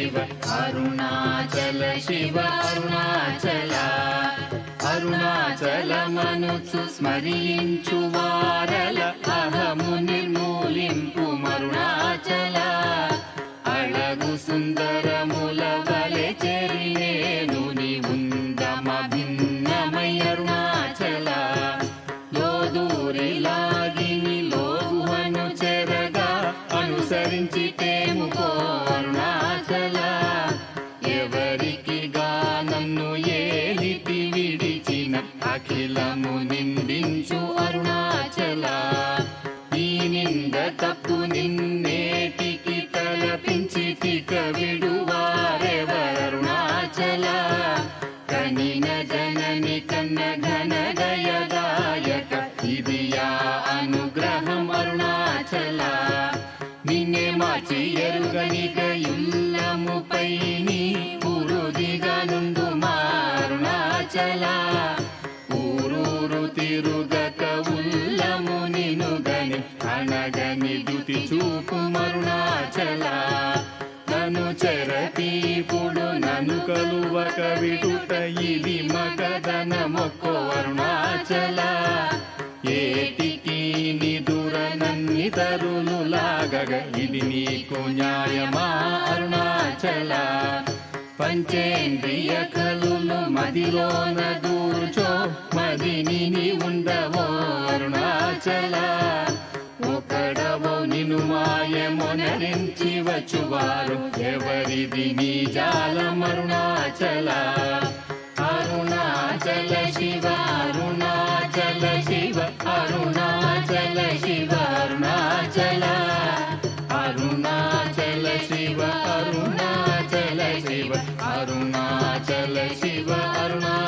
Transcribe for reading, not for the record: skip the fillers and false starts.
శివ అరుణాచల శివ అరుణాచల అరుణాచలమనుచు స్మరించు వారల అహము నిర్మూలింపు మరుణాచల అళగు సుందరముల వలె చెరినేను నీ ఉందమ భిన్నమై అరుణాచల లోదూరి లాగిని లోగువను చెరగా అనుసరించి తేముకో అరుణాచల ఎవరికి నన్ను ఏలితి విడిచిన అఖిలము నిందించు అరుణాచల ఈ నింద తప్పు నిన్నేటికి తలపించి తిక విడువారెవరుణాచల కనిన జనని కన్న ఘన గయదాయక ఇది యా అనుగ్రహం అరుణాచల నిన్నే మార్చి ఎరుగనిక ఇల్లముపై నీ పురుదిగా నుండు మారుణాచల ఊరూరు తిరుగక ఉల్లము నినుగని అనగని దుతి చూపు మరుణాచల నన్ను చెరపీపుడు నన్ను కలువక విడుట ఇది మగదన మొక్కో అరుణాచల ఏటికి నిదుర నన్ని తరులు లాగగ ఇది నీకు న్యాయమా అరుణాచల పంచేంద్రియ కలులు మదిలోన దూర్చో మదిని నీ ఉండవో అరుణాచల ఒకడవో నిను మాయమొనరించి వచ్చువారు ఎవరిది నీ జాలం అరుణాచల అరుణాచల శివ అరుణాచల శివ అరుణాచల శివ అరుణాచల అరుణాచల శివ అరుణాచల శివ అరుణాచల శివ అరుణాచల